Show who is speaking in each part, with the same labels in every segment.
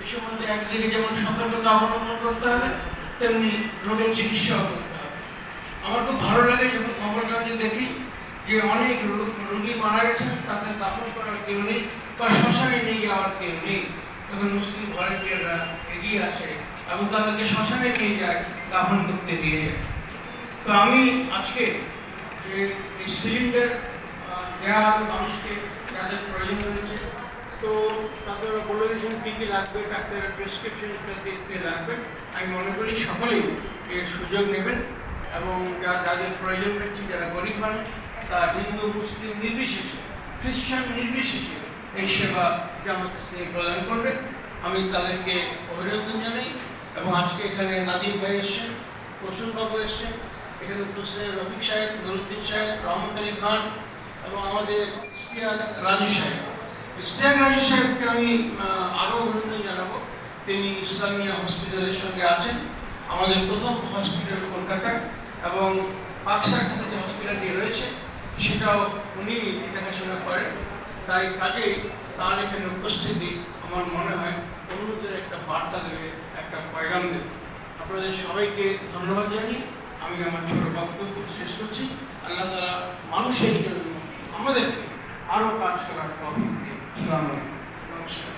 Speaker 1: এ সম্বন্ধে একদিকে যেমন সতর্কতা অবলম্বন করতে হবে, তেমনি রোগের চিকিৎসাও করতে হবে। আমার খুব ভালো লাগে যখন খবর কাগজে দেখি যে অনেক রোগী মারা গেছেন, তাদের দাফন করার কেউ নেই বা শ্মশানে নিয়ে যাওয়ার কেউ নেই, তখন মুসলিম ভলান্টিয়াররা এগিয়ে আসে এবং তাদেরকে শ্মশানে নিয়ে যায়, দাফন করতে নিয়ে যায়। তো আমি আজকে যে এই সিলিন্ডার দেওয়া হবে মানুষকে যাদের প্রয়োজন রয়েছে, তো তাদের বলে দিয়েছেন কী কী লাগবে, ডাক্তারের প্রেসক্রিপশন দিতে লাগবে। আমি মনে করি সকলেই এর সুযোগ নেবেন এবং যাদের প্রয়োজন রয়েছে, যারা গরিব মানুষ, তা হিন্দু মুসলিম নির্বিশেষে, খ্রিস্টান নির্বিশেষে এই সেবা জামাত ইসলামী প্রদান করবে। আমি তাদেরকে অভিনন্দন জানাই। এবং আজকে এখানে নাদিম ভাই এসছেন, প্রসূনবাবু এসছেন, এখানে উপস্থিত রফিক সাহেব, নুরুদ্দিন সাহেব, রহমত আলী খান এবং আমাদের ইশতিয়াক রাজু সাহেব। ইশতিয়াক রাজু সাহেবকে আমি আরও অভিনন্দন জানাবো। তিনি ইসলামিয়া হসপিটালের সঙ্গে আছেন, আমাদের প্রথম হসপিটাল কলকাতায়, এবং পাকশাখাতে যে হসপিটালটি রয়েছে সেটাও উনি দেখাশোনা করেন। তাই কাজেই তার এখানে উপস্থিতি আমার মনে হয় অন্যদের একটা বার্তা দেবে, একটা পয়গাম দেবে। আপনাদের সবাইকে ধন্যবাদ জানিয়ে আমি আমার ছোট বক্তব্য শেষ করছি। আল্লাহ তাআলা মানুষের জন্য আমাদেরকে আরও কাজ করার তৌফিক দিন। আসসালামু আলাইকুম, নমস্কার।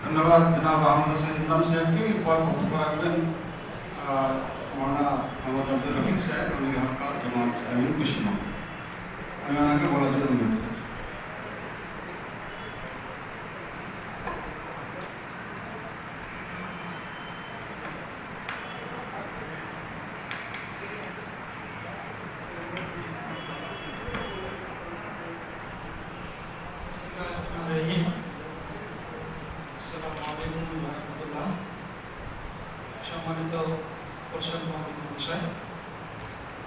Speaker 2: ধন্যবাদ জনাব আহমদ হোসেন ইমরান সাহেবকে। এরপর বক্তব্য রাখবেন মৌলানা মোহাম্মদ আব্দুর রফিক সাহেব, আমির হক্কা জামাত ইসলামী পশ্চিমবঙ্গ। আমি ওনাকে বলার জন্য অনুরোধ করছি।
Speaker 3: সম্মানিত প্রশাসক মহাশয়,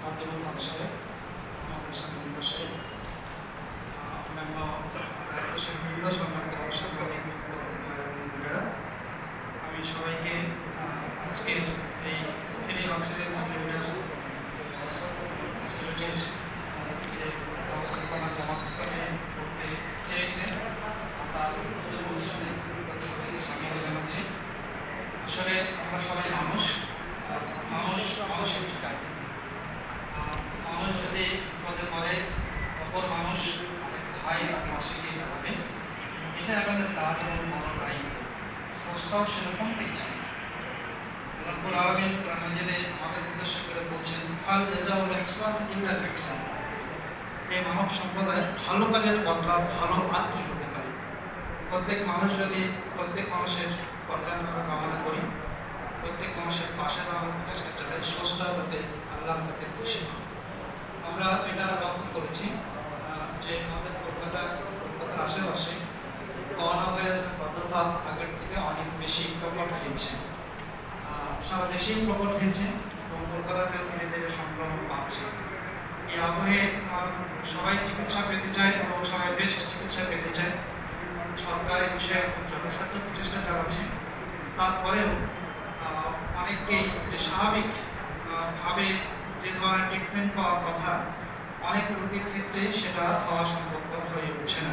Speaker 3: মাধ্যমিক মহাশয়, আমাদের সাংবাদিক মহাশয়, অন্যান্য দায়িত্বশীলবৃন্দ, সম্মানিত সাংবাদিক ভাইয়েরা, আমি সবাইকে আজকে এই ফ্রি অক্সিজেন সিলিন্ডার ফ্যাসিলিটির যে ব্যবস্থাপনা জামাত ইসলামী করতে চেয়েছে, আমরা অনুষ্ঠানে সবাইকে স্বাগত জানাচ্ছি। আসলে আমরা সবাই মানুষ, মানুষের ঠিকায় মানুষ যদি পদে পরে অপর মানুষ ভাই আর মাসে গিয়ে দাঁড়াবে, এটা আমাদের কাজ এবং মনের দায়িত্ব। প্রস্তাব সেরকমটাই চাই। রব্বুল আলামিন নিজেদের আমাদের উদ্দেশ্য করে বলছেন, হাল জাযাউল ইহসান ইল্লাল ইহসান। এই মানব সম্প্রদায় ভালো কাজের বদলা ভালো আর কি হতে পারে? প্রত্যেক মানুষ যদি প্রত্যেক মানুষের কল্যাণ কামনা করি, প্রত্যেক মানুষের পাশে দাঁড়ানোর চেষ্টা চালাই, স্রষ্টা যাতে আল্লাহ তাতে খুশি হন। আমরা এটা লক্ষ্য করেছি যে আমাদের কলকাতার আশেপাশে করোনা ভাইরাসের প্রাদুর্ভাব আগের থেকে অনেক বেশি প্রকট হয়েছে, সারা দেশেই প্রকট হয়েছে এবং কলকাতাতেও ধীরে ধীরে সংক্রমণ পাচ্ছে। এই আবহে সবাই চিকিৎসা পেতে চায় এবং সবাই বেশ চিকিৎসা পেতে চায়। সরকার এই বিষয়ে যথাসাধ্য প্রচেষ্টা চালাচ্ছে। তারপরেও অনেককেই যে স্বাভাবিক ভাবে যে ধরনের ট্রিটমেন্ট পাওয়ার কথা, অনেক রোগীর ক্ষেত্রে সেটা হওয়া সম্ভবপর হয়ে উঠছে না।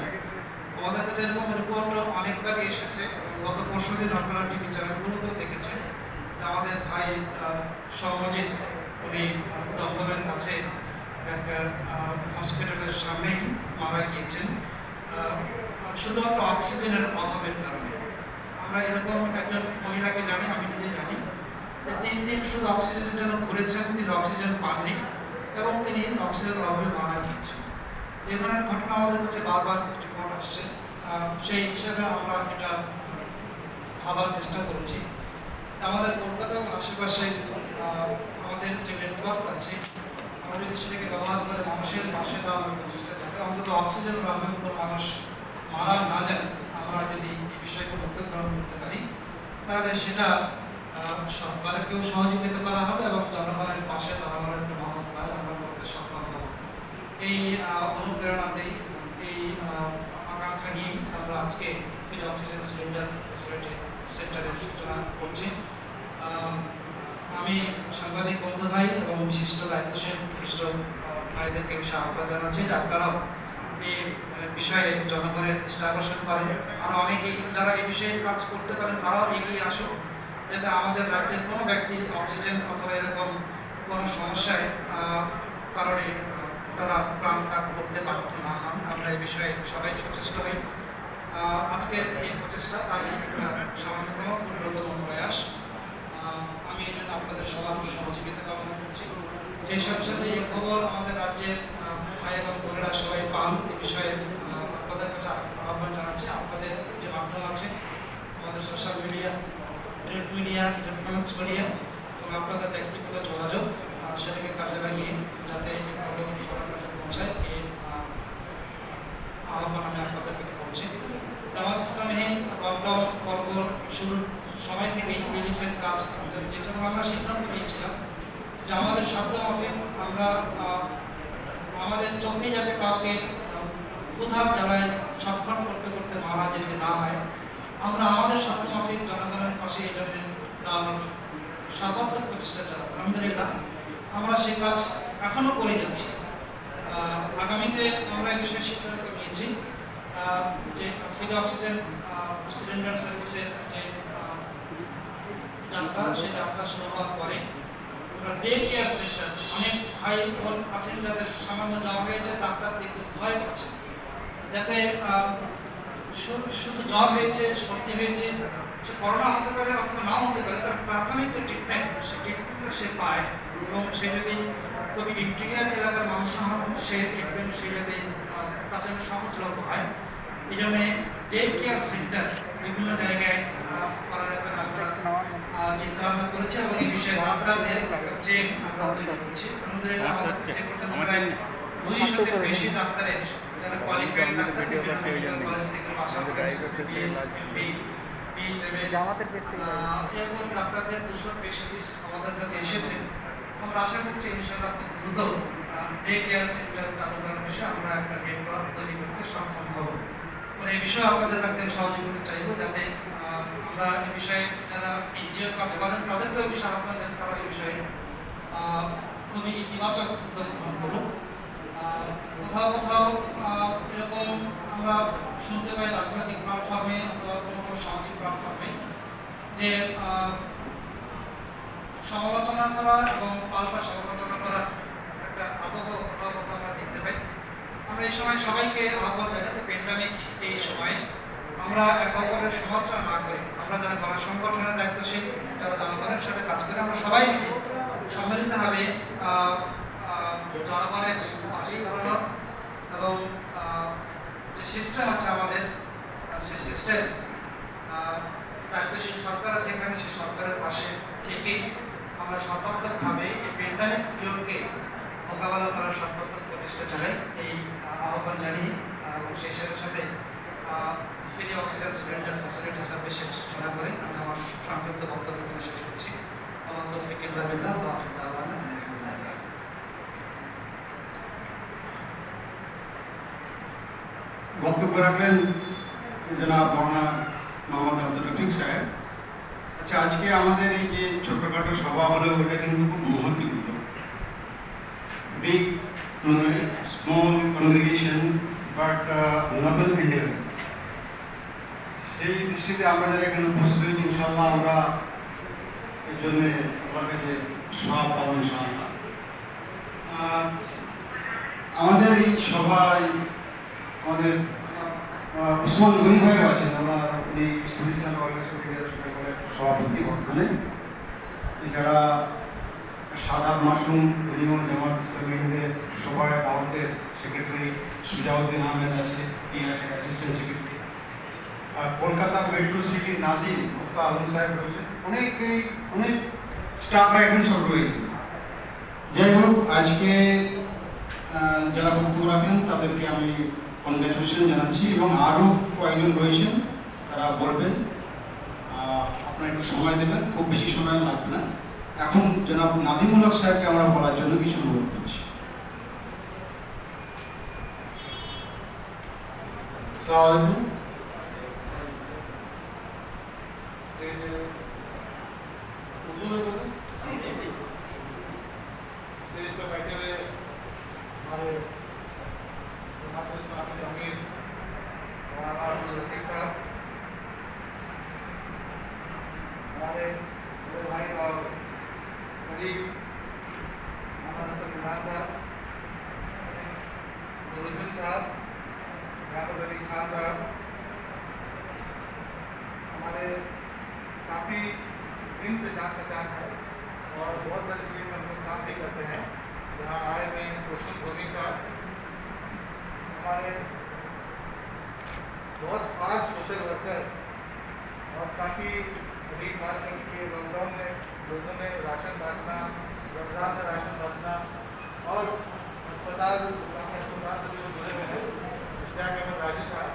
Speaker 3: আমাদের কাছে এরকম রিপোর্ট অনেকবারই এসেছে। গত পরশুদিন আপনারা টিভি চ্যানেলগুলোতেও দেখেছেন আমাদের ভাই সর্বজিৎ, উনি দমদমের কাছে একটা হসপিটালের সামনেই মারা গিয়েছেন শুধুমাত্র অক্সিজেনের অভাবের কারণে। আমরা এরকম একজন মহিলাকে জানি, আমি নিজে জানি, 3 দিন শুধু অক্সিজেনের জন্য ঘুরেছেন, তিনি অক্সিজেন পাননি এবং তিনি অক্সিজেনের অভাবে মারা গিয়েছেন। এই ধরনের ঘটনা আমাদের কাছে বারবার রিপোর্ট আসছে। সেই হিসাবে আমরা এটা ভাবার চেষ্টা করেছি। আমাদের কলকাতা এবং আশেপাশে আমাদের যে নেটওয়ার্ক আছে, আমরা যদি সেটাকে ব্যবহার করে মানুষের পাশে দেওয়ার চেষ্টা চাই, অন্তত অক্সিজেন অভাবে কোনো মানুষ মারা না যায়, আমরা যদি এই বিষয়গুলো উদ্যোগ গ্রহণ করতে পারি, তাহলে সেটা সরকারকেও সহযোগিতা করা হবে এবং জনগণের পাশে দাঁড়ানোর একটা মহৎ কাজ আমরা করতে সক্ষম হব। এই অনুপ্রেরণাতেই, এই আকাঙ্ক্ষা নিয়েই আমরা আজকে ফ্রি অক্সিজেন সিলিন্ডার ফ্যাসিলিটি সেন্টারের সূচনা করছি। আমি সাংবাদিক বন্ধু ভাই এবং বিশিষ্ট দায়িত্বশীল সংশ্লিষ্ট ভাইদেরকে বিষয়ে আহ্বান জানাচ্ছি যে আপনারাও এই বিষয়ে জনগণের দৃষ্টি আকর্ষণ করেন। আরও অনেকেই যারা এই বিষয়ে কাজ করতে পারেন তারাও এগিয়ে আসুন, যাতে আমাদের রাজ্যের কোনো ব্যক্তি অক্সিজেন অথবা এরকম কোনো সমস্যায় কারণে তারা প্রাণ ত্যাগ করতে বাধ্য না হন। আমরা এই বিষয়ে সবাই সচেষ্ট হই। আজকের এই প্রচেষ্টা তাই সামান্যতম ক্ষুদ্রতম প্রয়াস। আমি এই জন্য আপনাদের সবার সহযোগিতা কামনা করছি। সেই সাথে সাথে এই খবর আমাদের রাজ্যের ভাই এবং বোনেরা সবাই পান, এই বিষয়ে আপনাদের কাছে আহ্বান জানাচ্ছি। আপনাদের যে মাধ্যম আছে, আমাদের social media, print media, electronics media এবং আপনাদের ব্যক্তিগত যোগাযোগ, সেটাকে কাজে লাগিয়ে যাতে এই খবর সবার কাছে পৌঁছায়, এই আহ্বান আমি আপনাদের কাছে পৌঁছে। জামাত ইসলামী লকডাউন পর্ব শুরুর সময় থেকেই রিলিফের কাজ দিয়েছে এবং আমরা সিদ্ধান্ত নিয়েছিলাম যে আমাদের সাধ্য মাফিক আমরা আমাদের চোখে যাতে কাউকে ক্ষুধার জ্বালায় ছটফট করতে করতে মারা যেতে না হয়, আমরা আমাদের সাধ্য মাফিক জনগণের পাশে এই জন্য দাঁড়ানোর সর্বাত্মক প্রচেষ্টা চালাবো। আলহামদুলিল্লাহ আমরা সেই কাজ এখনো করে যাচ্ছি। আগামীতে আমরা এই বিষয়ে সিদ্ধান্ত নিয়েছি যে ফ্রি অক্সিজেন সিলিন্ডার সার্ভিসের যে যাত্রা, সেই যাত্রা শুরু হওয়ার পরে ডে কেয়ার সেন্টার, অনেক ভাই বোন আছেন যাদের সামান্য যাওয়া হয়েছে, ডাক্তার দেখতে ভয় পাচ্ছে, যাতে শুধু জ্বর হয়েছে, সর্দি হয়েছে, সে করোনা হতে পারে অথবা নাও হতে পারে, তার প্রাথমিক যে ট্রিটমেন্ট, সেই ট্রিটমেন্টটা সে পায় এবং সে যদি খুবই ইন্টিরিয়ার এলাকার মানুষ হন, সে ট্রিটমেন্ট সে যদি তার জন্য সহজলভ্য হয়। এই জন্য ডে কেয়ার সেন্টার বিভিন্ন জায়গায় করার একটা আমরা চিন্তা ভাবনা করেছি এবং এই বিষয়ে ডাক্তারদের চেন আমরা তৈরি করছি। আলহামদুলিল্লাহ আমাদের চেন করতে প্রায় 200-এর বেশি ডাক্তারের যারা কোয়ালিফাইড ডাক্তার বিভিন্ন মেডিকেল কলেজ থেকে পাস আউট করেছে, বিএসএমবি, বিএইচএমএস, এরকম ডাক্তারদের 200-এর বেশি লিস্ট আমাদের কাছে এসেছে। আমরা আশা করছি ইনশাআল্লাহ খুব দ্রুত ডে কেয়ার সেন্টার চালু করার বিষয়ে আমরা একটা নেটওয়ার্ক তৈরি করতে সক্ষম হব। মানে এই বিষয়ে আপনাদের কাছ থেকে সহযোগিতা চাইবো, যাতে আমরা এই বিষয়ে যারা এনজিও কাজ করেন তাদেরকেও এই বিষয়ে আহ্বান জানাই, তারা এই বিষয়ে খুবই ইতিবাচক উদ্যোগ গ্রহণ করুন। কোথাও কোথাও এরকম আমরা শুনতে পাই রাজনৈতিক প্ল্যাটফর্মে অথবা কোনো কোনো সামাজিক প্ল্যাটফর্মে যে সমালোচনা করা এবং পাল্টা সমালোচনা করা একটা আবহ কোথাও কোথাও আমরা দেখতে পাই। আমরা এই সময় সবাইকে আহ্বান জানাই যে প্যান্ডামিক এই সময় আমরা একে অপরের সমালোচনা না করি, আমরা যারা গণসংগঠনের দায়িত্বশীল, যারা জনগণের সাথে কাজ করে, আমরা সবাই মিলে সম্মিলিতভাবে জনগণের পাশে দাঁড়ানো এবং যে সিস্টেম আছে আমাদের, সে সিস্টেম দায়িত্বশীল সরকার আছে এখানে, সেই সরকারের পাশে থেকেই আমরা সর্বাত্মকভাবে এই প্যান্ডামিক পিরিয়ডকে মোকাবেলা করার সর্বাত্মক প্রচেষ্টা চালাই, এই আহ্বান জানিয়ে এবং সেই সাথে সাথে ফ্রি অক্সিজেন সিলিন্ডার ফ্যাসিলিটি সার্ভিসের সূচনা করে আমি আমার সংক্ষিপ্ত বক্তব্য এখানে শেষ করছি। আমার তৌফিক ইল্লা বিল্লাহ ওয়া আলহামদুলিল্লাহ।
Speaker 2: বক্তব্য রাখলেন জনাব মাওলানা মোহাম্মদ আব্দুল রফিক সাহেব। আচ্ছা, আজকে আমাদের এই যে ছোটখাটো সভা হলো, ওটা কিন্তু খুব মহৎ উদ্যোগ, big small congregation but noble India. সেই দৃষ্টিতে আমরা যারা এখানে উপস্থিত হয়েছি, ইনশাআল্লাহ আমরা এর জন্য আমার কাছে সব পাবো ইনশাআল্লাহ। আমাদের এই সভায় আমাদের উসমান গনি ভাইও আছেন, আমার উনি ইসলাম সভাপতি বর্তমানে। এছাড়া সাদাব মাসুম, উনিও জামাত ইসলামী হিন্দের সভায় দাওয়াতের সেক্রেটারি। সুজাউদ্দিন আহমেদ আছে, অ্যাসিস্ট্যান্ট সেক্রেটারি। কলকাতা মেট্রো সিটির নাজিম মুফতা আলম সাহেব রয়েছেন, অনেক স্টাফরা এখানে সব রয়েছে। যাই হোক, আজকে যারা বক্তব্য রাখলেন তাদেরকে আমি কনগ্রাচুলেশন জানাচ্ছি এবং আরও কয়েকজন রয়েছেন তারা বলবেন। আপনারা একটু সময় দেবেন, খুব বেশি সময় লাগবে না। এখন জনাব নাদিমুল হক সাহেবকে আমরা বলার জন্য কিছু অনুরোধ করছি।
Speaker 4: अस्सलाम वालेकुम। स्टेज उर्दू में बोले, स्टेज पर बैठे हुए खान साहब, नूरुद्दीन साहब, यादव अली खान साहब, हमारे काफ़ी दिन से जान पहचान है और बहुत सारी फिल्म में हम लोग काम भी करते हैं। यहाँ आए हुए हैं कौशल गोमी साहब, हमारे बहुत फास्ट सोशल वर्कर और काफ़ी अभी खास करके लॉकडाउन में लोगों में राशन बांटना, रमज़ान में राशन बांटना और अस्पताल इस्लामी अस्पताल से जो जुड़े हुए हैं इश्तियाक अहमद राजू साहब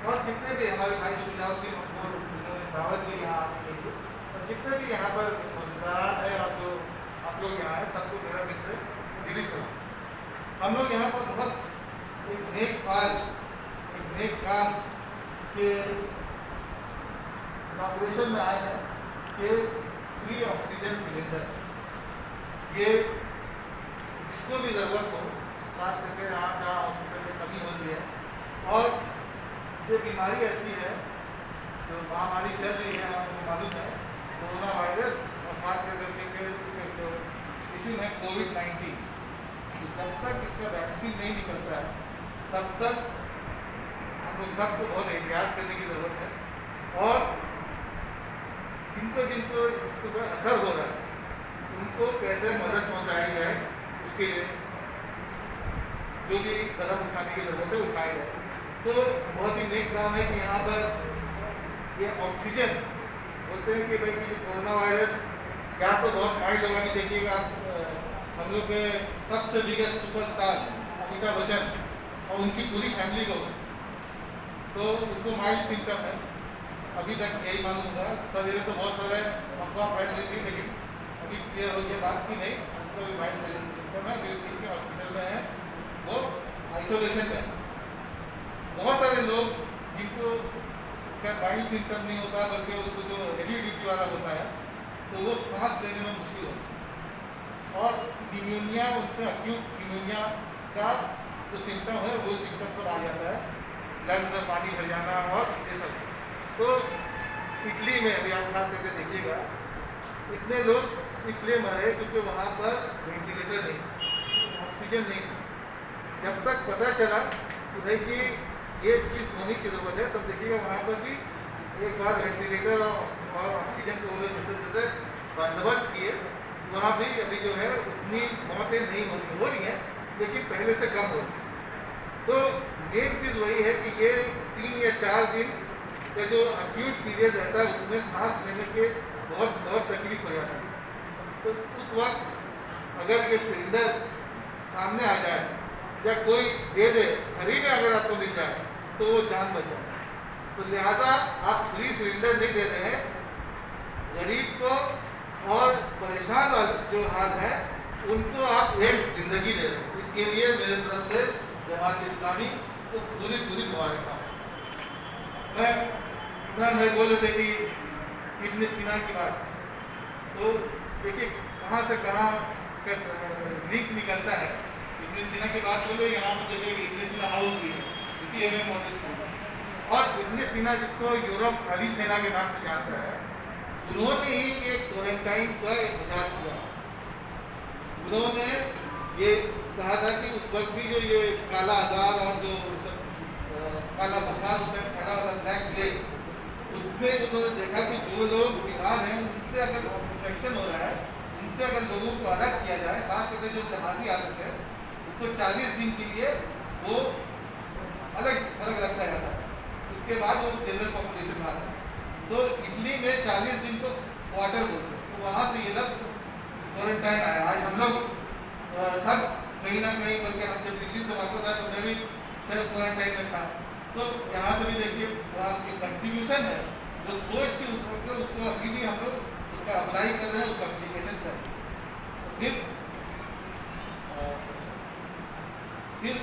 Speaker 4: और जितने भी हमारे भाई शुजाउद्दीन हमको जिन्होंने दावत दी यहाँ आने के लिए और जितने भी यहाँ पर मौजूदारान है और जो आप लोग यहाँ हैं सबको मेरा फिर से दिली सलाम। हम लोग यहाँ पर बहुत एक नेक फाल एक नेक काम के इनॉग्रेशन में आए हैं कि फ्री ऑक्सीजन सिलेंडर ये जिसको भी ज़रूरत हो, खास करके यहाँ जहाँ हॉस्पिटल में कमी हो रही है और ये बीमारी ऐसी है जो महामारी चल रही है, आपको मालूम है कोरोना वायरस और ख़ास करके उसके जो इसी में कोविड-19, जब तक इसका वैक्सीन नहीं निकलता है तब तक हम लोग सबको बहुत एहतियात करने की ज़रूरत है और जिनको जिनको इसके ऊपर असर हो रहा है उनको कैसे मदद पहुंचाई जाए उसके लिए जो भी कदम उठाने की ज़रूरत है उठाई जाए। तो बहुत ही नेक काम है कि यहाँ पर ये ऑक्सीजन बोलते हैं कि भाई कि कोरोना वायरस क्या तो बहुत माइल्ड होगा कि देखिएगा हम लोग के सबसे बिगेस्ट सुपरस्टार अमिताभ बच्चन और उनकी पूरी फैमिली को तो उनको माइल्ड सिम्टम है, अभी तक यही मालूम हुआ। सवेरे तो बहुत सारे अफवाह फैल रही थी लेकिन अभी क्लियर हो गया बात की नहीं, उनको भी माइल्ड सिम्टम है, ठीक है हॉस्पिटल में है, वो आइसोलेशन में। बहुत सारे लोग जिनको इसका माइल्ड सिम्टम नहीं होता बल्कि उनको जो हेवी ड्यूटी वाला होता है तो वो सांस लेने में मुश्किल होती है और निमोनिया उनमें अक्यूट निमोनिया का जो सिम्टम है वो सिम्टम सब आ जाता है, लंग्स में पानी भर जाना और ये सब। तो इटली में अभी आप खास करके देखिएगा इतने लोग इसलिए मरे क्योंकि वहाँ पर वेंटिलेटर नहीं, ऑक्सीजन नहीं। जब तक पता चला कि भाई कि ये चीज़ होने की ज़रूरत है तब देखिएगा वहाँ पर भी एक बार वेंटिलेटर और ऑक्सीजन को जैसे जैसे बंदोबस्त किए वहाँ भी अभी जो है उतनी मौतें नहीं हो रही हैं लेकिन पहले से कम हो रही। तो मेन चीज़ वही है कि ये 3 या 4 दिन का जो अक्यूट पीरियड रहता है उसमें सांस लेने के बहुत तकलीफ हो जाती है। तो उस वक्त अगर ये सिलेंडर सामने आ जाए या कोई दे दे फ्री में अगर आपको मिल जाए तो वो जान बच जाए। तो लिहाजा आप फ्री सिलेंडर नहीं दे रहे हैं, गरीब को और परेशान जो हाल है उनको आप एक ज़िंदगी दे रहे हैं। इसके लिए मेरे तरफ से जमात इस्लामी को पूरी मुबारकबाद। मैं बोल रहे थे कि इब्न सीना की बात, तो देखिए कहाँ से कहाँ इसका लिंक निकलता है। इब्न सीना की बात बोलो, यहाँ पर देखिए इब्न सीना हाउस भी है इसी एमएम मॉडल स्कूल और इब्न सीना जिसको यूरोप अली सेना के नाम से जानता है, उन्होंने ही एक क्वारंटाइन का इजाद किया। उन्होंने ये कहा था कि उस वक्त भी जो ये काला आजार और जो काला बुखार उसमें फैला हुआ ब्लैक प्लेग, उसमें उन्होंने देखा कि जो लोग बीमार हैं उनसे अगर इन्फेक्शन हो रहा है, उनसे अगर लोगों को अलग किया जाए, खास करके जो जहाजी आदत है उनको 40 दिन के लिए वो अलग रखा जाता है, उसके बाद वो जनरल पॉपुलेशन में आता है। तो इटली में 40 दिन को क्वार्टर बोलते हैं, तो वहाँ से ये लोग क्वारंटाइन आया। आज हम लोग सब कहीं ना कहीं, बल्कि हम जब दिल्ली से वापस आए तो मैं भी सेल्फ क्वारंटाइन में था। तो यहाँ से भी देखिए वहाँ की कंट्रीब्यूशन है, जो सोच थी उस वक्त उसको अभी भी हम लोग उसका अप्लाई कर रहे हैं, उसका एप्लीकेशन कर रहे हैं। फिर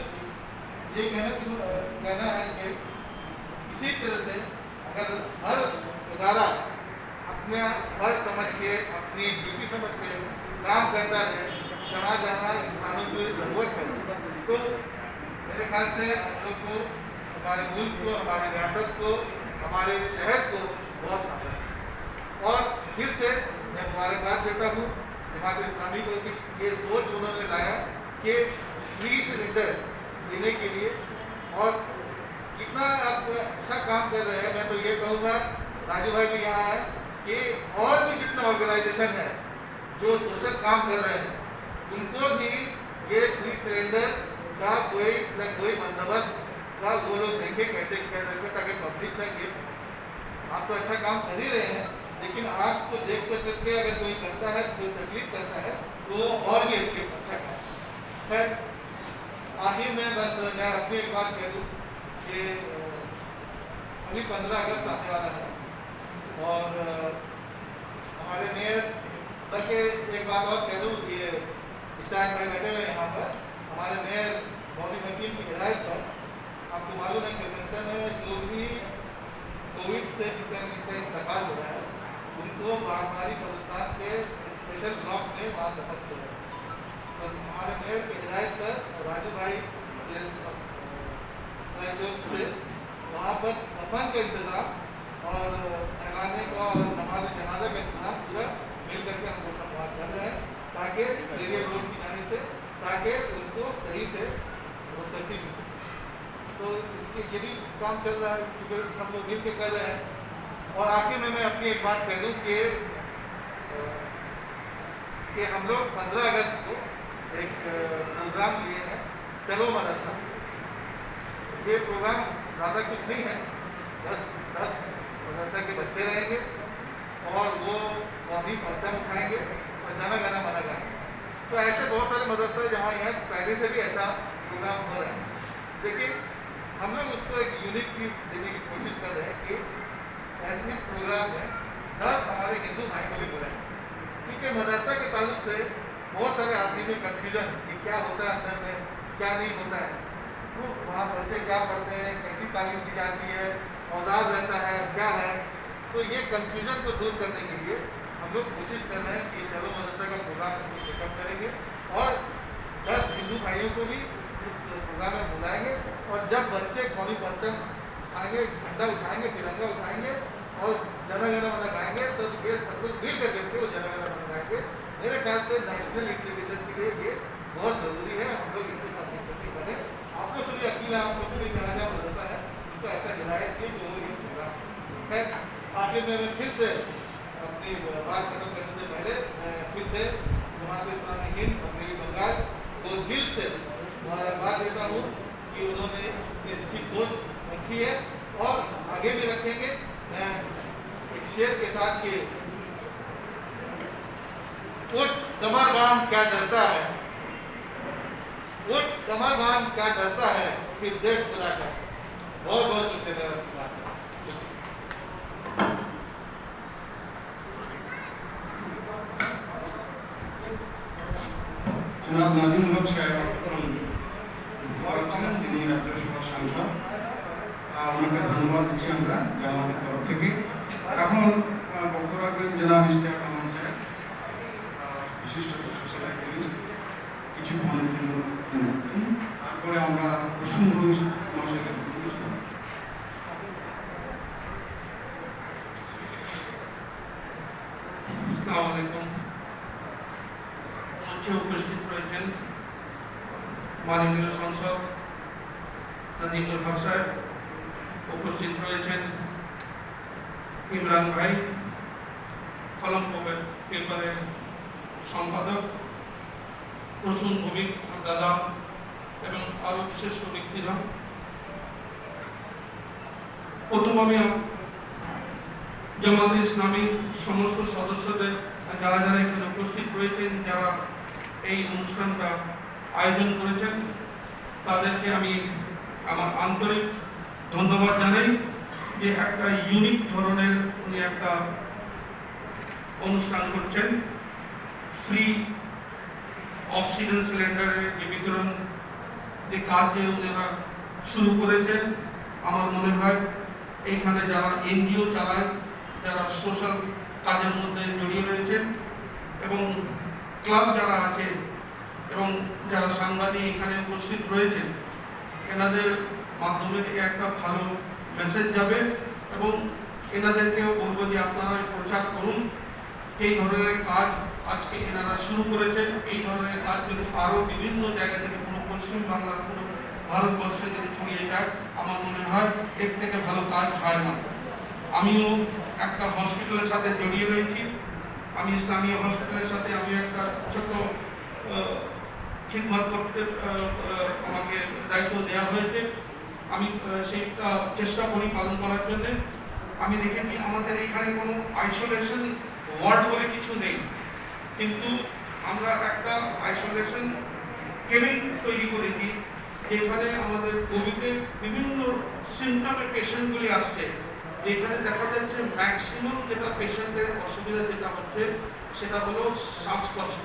Speaker 4: ये कहना है कि इसी तरह से अगर हर इदारा अपने फर्ज समझ के अपनी ड्यूटी समझ के काम करता है जहाँ जहाँ इंसानों की ज़रूरत है, तो मेरे ख्याल से हम लोग को, हमारे मुल्क को, हमारी रियासत को, हमारे शहर को बहुत फायदा है। और फिर से मैं मुबारकबाद देता हूँ जमात इस्लामी को भी ये सोच उन्होंने लाया कि फ्री सिलेंडर देने के लिए, और कितना आप अच्छा काम कर रहे हैं। मैं तो ये कहूँगा, राजू भाई भी यहाँ है, कि और भी जितने ऑर्गेनाइजेशन है जो सोशल काम कर रहे हैं, उनको भी ये फ्री सिलेंडर का कोई न कोई बंदोबस्त का वो लोग देखें कैसे किया जाए, ताकि पब्लिक तक ये आप तो अच्छा काम कर ही रहे हैं, लेकिन आपको देख कर करके अगर कोई करता है, कोई तकलीफ करता है, तो वो और भी अच्छा काम है। आखिर में बस मैं अपनी एक बात कह दूँ कि अभी 15 अगस्त आने वाला है, और हमारे मेयर बल्कि एक बात और कह दूँ, ये स्टाइल में बैठे हुए यहाँ पर हमारे मेयर मौलवी हकीम की हिदायत पर, आपको मालूम है कलकत्ता में जो भी कोविड से जिनका इंतकाल हो रहा है, उनको बागमारी कब्रिस्तान के स्पेशल ब्लॉक में वहाँ दफन किया है। तो हमारे मेयर की हिदायत पर राजू भाई के सहयोग से वहाँ पर दफन का इंतज़ाम और एलाने का और नमाज जनाजा का इंतजाम पूरा मिल करके हम वो सब बात कर रहे हैं, ताकि रेडियो रोड की जाने से ताकि उनको सही से रुखसती मिल सके। तो इसके ये भी काम चल रहा है, क्योंकि सब लोग मिल के कर रहे हैं। और आखिर में मैं अपनी एक बात कह दूँ कि हम लोग 15 अगस्त को एक प्रोग्राम लिए हैं, चलो मदरसा। ये प्रोग्राम ज़्यादा कुछ नहीं है, बस 10 मदरसा के बच्चे रहेंगे और वो कौमी परचम उठाएंगे और जाना गाना मना गाएंगे। तो ऐसे बहुत सारे मदरसा जहाँ यहाँ पहले से भी ऐसा प्रोग्राम हो रहा है, लेकिन हम लोग उसको एक यूनिक चीज़ देने की कोशिश कर रहे हैं कि इस प्रोग्राम में 10 हमारे हिंदू भाई को भी बुलाएं, क्योंकि मदरसा के ताल्लुक से बहुत सारे आदमी में कन्फ्यूजन कि क्या होता है अंदर में, क्या नहीं होता है, तो वहाँ बच्चे क्या पढ़ते हैं, कैसी तालीम दी जाती है, औजार रहता है, क्या है। तो ये कन्फ्यूजन को दूर करने के लिए हम लोग कोशिश कर रहे हैं कि चलो मदरसा का प्रोग्राम इसमें पिकअप करेंगे और 10 हिंदू भाइयों को भी इस प्रोग्राम में बुलाएंगे। और जब बच्चे कौमी परचम आएंगे, झंडा उठाएंगे, तिरंगा उठाएंगे और जन गण मन गाएंगे, सब ये सब लोग मिल करके वो जन गण मन गाएंगे। मेरे ख्याल से नेशनल इंटीग्रेशन के लिए ये बहुत ज़रूरी है, हम लोग इसको सब मिल करके करें। आप लोग सभी अकेला आप लोग भी जनाजा मदरसा है, उनको ऐसा हिदायत की जो ये प्रोग्राम है। आखिर में मैं फिर से अपनी बात खत्म करने से पहले मैं फिर से जमात इस्लामी हिंद मगरबी बंगाल को दिल से मुबारकबाद देता हूँ कि उन्होंने ये अच्छी सोच रखी है और आगे भी रखेंगे। मैं एक शेर के साथ कि उठ कमर बांध क्या डरता है, उठ कमर बांध क्या डरता है, फिर देख खुदा का। बहुत बहुत शुक्रिया।
Speaker 2: জনাব নাজিমুল হক সাহেব ছিলেন, তিনি রাজ্যসভার সাংসদ, ওনাকে ধন্যবাদ দিচ্ছি আমরা জামাতের তরফ থেকে। এখন বক্তব্য রাখবেন জনাব ইশতিয়াক আহমদ সাহেব, বিশিষ্ট সোশ্যাল অ্যাক্টিভিস্ট, কিছুক্ষণের জন্য। তারপরে আমরা প্রসূন মহাশয়কে
Speaker 5: আসসালামু আলাইকুম। মঞ্চে উপস্থিত রয়েছেন মাননীয় সংসদ নাজিমুল হক সাহেব, উপস্থিত রয়েছেন ইমরান ভাই, কলম পেপারের সম্পাদক, প্রসূন ভৌমিক দাদা এবং আরও বিশেষ ব্যক্তিরা। প্রথম আমি জামাত ইসলামীর সমস্ত সদস্যদের যারা যারা এখানে উপস্থিত রয়েছেন, যারা এই অনুষ্ঠানটা আয়োজন করেছেন, তাদেরকে আমি আমার আন্তরিক ধন্যবাদ জানাই যে একটা ইউনিক ধরনের উনি একটা অনুষ্ঠান করছেন। ফ্রি অক্সিজেন সিলিন্ডারের যে বিতরণ যে কাজ যে ওনারা শুরু করেছেন, আমার মনে হয় এইখানে যারা এনজিও চালায়, যারা সোশ্যাল কাজের মধ্যে জড়িয়ে রয়েছেন এবং ক্লাব যারা আছে এবং যারা সাংবাদিক এখানে উপস্থিত রয়েছেন, এনাদের মাধ্যমে একটা ভালো মেসেজ যাবে এবং এনাদেরকেও বলবো যে আপনারা প্রচার করুন এই ধরনের কাজ আজকে এনারা শুরু করেছেন। এই ধরনের কাজ যদি আরও বিভিন্ন জায়গা থেকে পুরো পশ্চিমবাংলা পুরো ভারতবর্ষে যদি ছড়িয়ে যায়, আমার মনে হয় এর থেকে ভালো কাজ হয় না। আমিও একটা হসপিটালের সাথে জড়িয়ে রয়েছি। আমি ইসলামিয়া হসপিটালের সাথে আমি একটা ছোট খিদমত করতে আমাকে দায়িত্ব দেওয়া হয়েছে। আমি সেইটা চেষ্টা করি পালন করার জন্য। আমি দেখেছি আমাদের এখানে কোনো আইসোলেশন ওয়ার্ড বলে কিছু নেই, কিন্তু আমরা একটা আইসোলেশন কেবিন তৈরি করেছি, যেখানে আমাদের কোভিডে বিভিন্ন সিমটমের পেশেন্টগুলি আসছে, যেখানে দেখা যাচ্ছে ম্যাক্সিমাম যেটা পেশেন্টের অসুবিধা যেটা হচ্ছে সেটা হলো শ্বাসকষ্ট।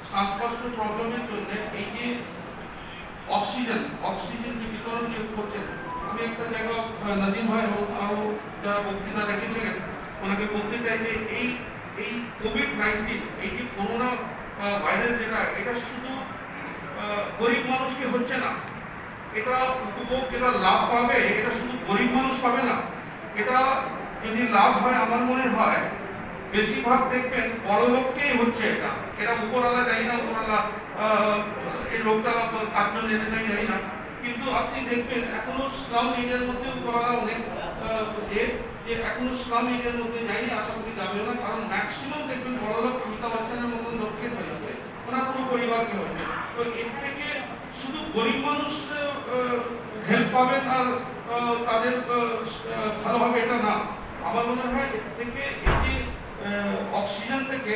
Speaker 5: শ্বাসকষ্ট প্রবলেমের জন্য এই যে অক্সিজেন যে বিতরণ যে করছেন, আমি একটা জায়গা নদীম ভাই এবং আরও যারা বক্তৃতা রেখেছিলেন ওনাকে বলতে চাই যে এই কোভিড-19 এই যে করোনা ভাইরাস যেটা, এটা শুধু গরিব মানুষকে হচ্ছে না, এটা উপভোগ যেটা লাভ পাবে এটা শুধু গরিব মানুষ পাবে না। এটা যদি লাভ হয় আমার মনে হয় বেশিরভাগ দেখবেন বড় লোককেই হচ্ছে। এটা উপরওয়ালা জানি না, উপরওয়ালা এই লোকটা কার জন্য এনে দেয় জানি না, কিন্তু আপনি দেখবেন এখনো স্লাম এরিয়ার মধ্যে উপরওয়ালা অনেক যে এখনো স্লাম এরিয়ার মধ্যে যায়নি, আশা করি যাবেও না, কারণ ম্যাক্সিমাম দেখবেন বড় লোক অমিতাভ বচ্চনের মতন লোককে হয়েছে, ওনার পুরো পরিবারকে হয়েছে। তো এর থেকে শুধু গরিব মানুষ হেল্প পাবেন আর তাদের ভালো হবে এটা না। আমার মনে হয় এর থেকে এই যে অক্সিজেন থেকে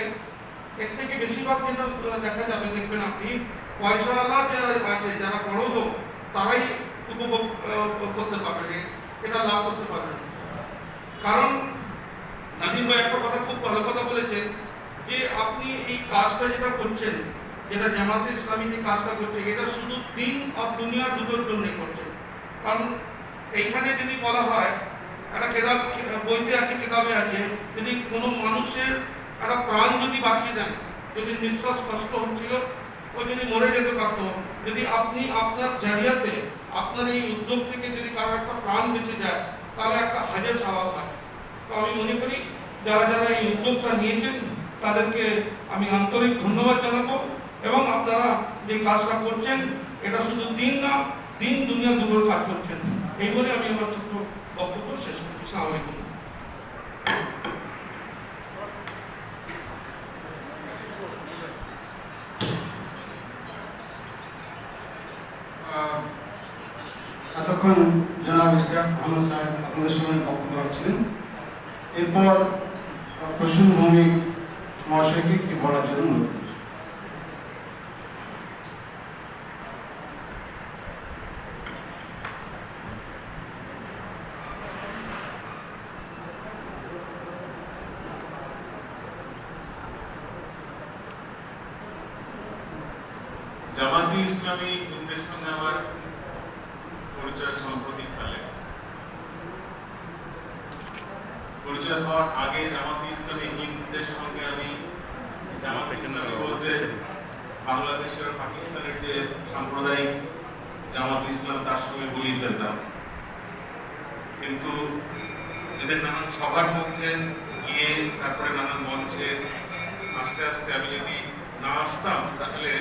Speaker 5: এর থেকে বেশিরভাগ যেটা দেখা যাবে, দেখবেন আপনি পয়সাওয়ালা যারা আছে, যারা বড় লোক, তারাই উপভোগ করতে পারবেন, এটা লাভ করতে পারবেন। কারণ নাদিম ভাই একটা কথা খুব ভালো কথা বলেছেন যে আপনি এই কাজটা যেটা করছেন, যেটা জামাতে ইসলামী যে কাজটা করছে, এটা শুধু দিন আর দুনিয়া দুটোর জন্য করছেন। কারণ এইখানে যদি বলা হয় একটা কেতাব বইতে আছে, কেতাবে আছে, যদি কোনো মানুষের একটা প্রাণ যদি বাঁচিয়ে দেন, যদি নিঃশ্বাস কষ্ট হচ্ছিল ও যদি মরে যেতে পারতো, যদি আপনি আপনার জারিয়াতে আপনার এই উদ্যোগ থেকে যদি কারো একটা প্রাণ বেঁচে যায়, তাহলে একটা হাজার স্বভাব হয়। তো আমি মনে করি যারা যারা এই উদ্যোগটা নিয়েছেন তাদেরকে আমি আন্তরিক ধন্যবাদ জানাবো, এবং আপনারা যে কাজটা করছেন এটা শুধু দিন না, দিন দুনিয়া দুটোর কাজ করছেন। এই বলে আমি আমার ছোট্ট বক্তব্য শেষ করছি। আসসালামু আলাইকুম।
Speaker 2: এতক্ষণ জনাব ইশতিয়াক আহমদ সাহেব আপনাদের সঙ্গে বক্তব্য রাখছিলেন। এরপর প্রসূন ভৌমিক মহাশয়কে কি বলার জন্য অনুরোধ করছি।
Speaker 6: জামাতে ইসলামী হিন্দের সঙ্গে আমার পরিচয় সাম্প্রতিককালে। পরিচয় হওয়ার আগে জামাতে ইসলামী হিন্দের সঙ্গে আমি জামাতে ইসলামী বলতে বাংলাদেশের আর পাকিস্তানের যে সাম্প্রদায়িক জামাত ইসলাম তার সঙ্গে গুলিয়ে ফেলতাম, কিন্তু এদের নানান সবার মধ্যে গিয়ে তারপরে নানান মঞ্চে আস্তে আস্তে আমি যদি না আসতাম তাহলে